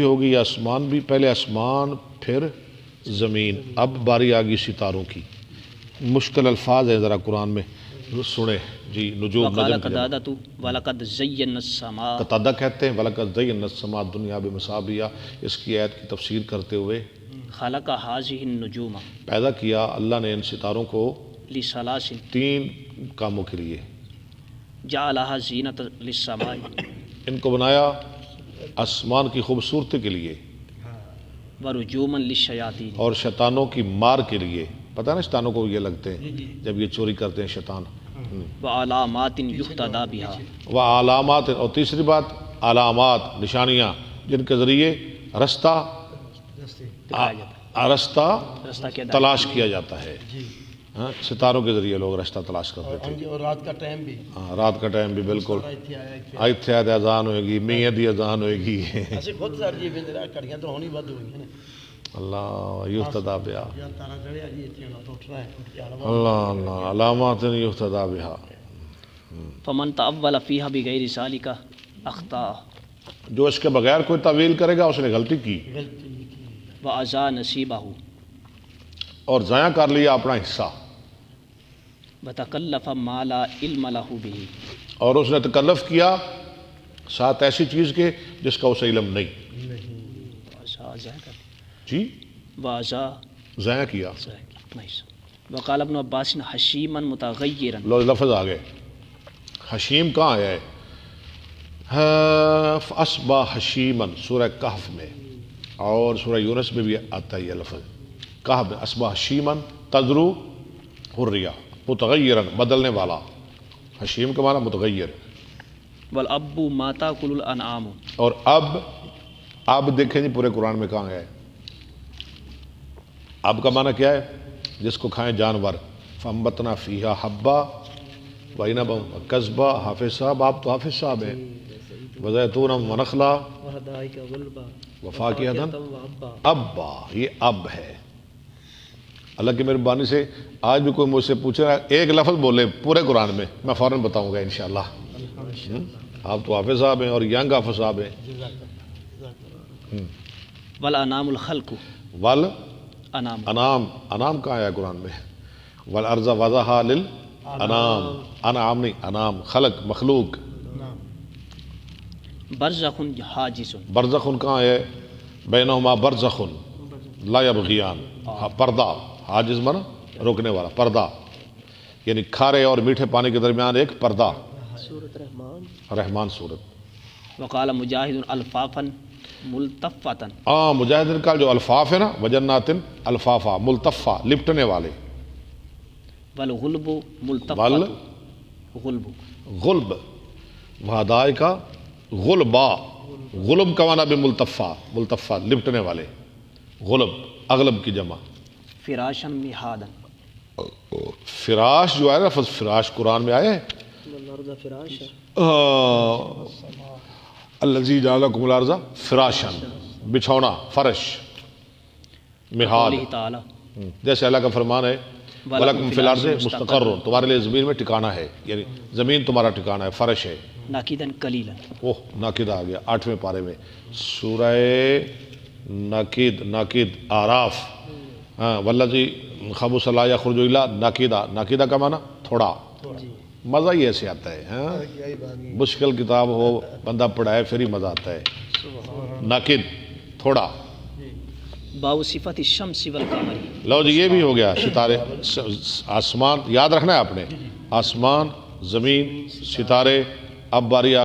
ہوگی یا آسمان بھی، پہلے آسمان پھر زمین، اب باری آگی ستاروں کی۔ مشکل الفاظ ہیں ذرا قرآن میں سنیں جی۔ نجوم وقال نجم کی جمع۔ قتادۃ وَلَقَدْ زَيَّنَّا السَّمَاءَ، قتادہ کہتے ہیں وَلَقَدْ زَيَّنَّا السَّمَاءَ الدُّنْيَا بِمَصَابِيحَ، اس کی آیت کی تفسیر کرتے ہوئے خَلَقَ هَٰذِهِ النُّجُومَ پیدا کیا اللہ نے ان ستاروں کو لِثَلَاثٍ، 3 کاموں کے لیے، جَعَلَهَا زِینَةً لِلسَّمَاءِ، ان کو بنایا آسمان کی خوبصورتی کے لیے وَرُجُومًا لِلشَّيَاطِینِ، اور شیطانوں کی مار کے لیے۔ پتہ نا شیطانوں کو یہ لگتے ہیں جب یہ چوری کرتے ہیں شیطان۔ وَعَلَامَاتٍ يُهْتَدَىٰ بِهَا، وعلامات، اور تیسری بات علامات، نشانیاں جن کے ذریعے رستہ رستہ کے تلاش کیا جاتا ہے۔ ہاں، ستاروں کے ذریعے لوگ رستہ تلاش کرتے تھے۔ اور رات کا ٹائم بھی، ہاں، رات کا ٹائم بھی بالکل۔ ایتھے آئے اذان ہوئے گی، میاں دی اذان ہوئے گی۔ اسی خود سر جی بندرا کڑیاں تو ہونی ود ہوئی ہیں اللہ یہتدی بہا، یا تارا چڑھیا جی ایتھے نہ تو اٹھنا ہے، اٹھ کے آنا اللہ اللہ، علامات یہتدی بہا۔ فَمَن تَأَوَّلَ فِيهَا بِغَيْرِ ذَلِكَ أَخْطَأَ، جو اس کے بغیر کوئی تعویل کرے گا اس نے غلطی کی وَأَضَاعَ نَصِيبَهُ، اور ضائع کر لیا اپنا حصہ، وَتَكَلَّفَ مَا لَا عِلْمَ لَهُ بِهِ، اور اس نے تکلف کیا ساتھ ایسی چیز کے جس کا اسے علم نہیں۔ جی، ضائع کیا۔ وقال ابن عباس حشیما متغیرا، لو لفظ آ گئے۔ حشیم کہاں آیا ہے؟ فَأَصْبَحَ حشیماً، سورہ کہف میں، اور سورہ یونس میں بھی آتا ہے یہ لفظ۔ کہف میں اصبح حشیماً تذرو حریہ، متغیراً، بدلنے والا۔ حشیم کا معنی متغیر۔ والاب ما تاکل الانعام، اور اب دیکھیں جی پورے قرآن میں کہاں ہے؟ اب کا معنی کیا ہے؟ جس کو کھائیں جانور۔ فَأَنبَتْنَا فِيهَا حَبًّا وَعِنَبًا وَقَضْبًا، حافظ صاحب، آپ تو حافظ صاحب ہیں۔ وَزَيْتُونًا وَنَخْلًا وَفَاكِهَةً ابا، یہ اب ہے۔ اللہ کی مہربانی سے آج بھی کوئی مجھ سے پوچھے گا ایک لفظ بولے پورے قرآن میں، میں فوراً بتاؤں گا انشاءاللہ۔ آپ تو حافظ صاحب ہیں اور ینگ حافظ صاحب ہیں۔ والانام الخلق، انعام، انعام کہاں ہے قرآن میں؟ والارض وضعها للانعام، انعام نہیں، انعام، خلق، مخلوق۔ برزخ حاجز، برزخ کہاں ہے؟ بینہما برزخ لا یبغیان، پردہ، حاجز منا روکنے والا، پردہ، یعنی کھارے اور میٹھے پانی کے درمیان ایک پردہ۔ رحمان سورت۔ وقال مجاہد الفافا ملتفتا، مجاہدین کا جو الفاف ہے نا، وجنات الفافا، ملتفہ، لپٹنے والے۔ والغلب ملتفت، غلب، غلب، وہدائے کا غلبا، غلب کا معنی بھی ملتفہ، ملتفہ، لپٹنے والے، غلب، اغلب کی جمع۔ فراشا مہادا، فراش جو ہے نا، فراش قرآن میں آیا ہے۔ الذی جعل لکم الارض فراشا، بچھونا، فرش، مہاد، قوله تعالی جیسے اللہ کا فرمان ہے وَلَكُمْ فِي الْأَرْضِ مُسْتَقَرٌ، تمہارے لیے زمین میں ٹھکانہ ہے، یعنی زمین تمہارا ٹھکانہ ہے، فرش ہے۔ ناکدا قلیلا، ناقد آ گیا 8ویں پارے میں، سورہ ناقد آراف۔ والذی خبث لا یخرج الا ناقدا، ناقدہ کا معنی تھوڑا، مزہ ہی ایسے آتا ہے۔ مشکل کتاب ہو بندہ پڑھائے پھر ہی مزہ آتا ہے۔ ناقد، تھوڑا۔ باو صفت الشمس والقمر، لو جی یہ بھی ہو گیا۔ ستارے، آسمان، یاد رکھنا ہے آپ نے، آسمان، زمین، ستارے، اب باری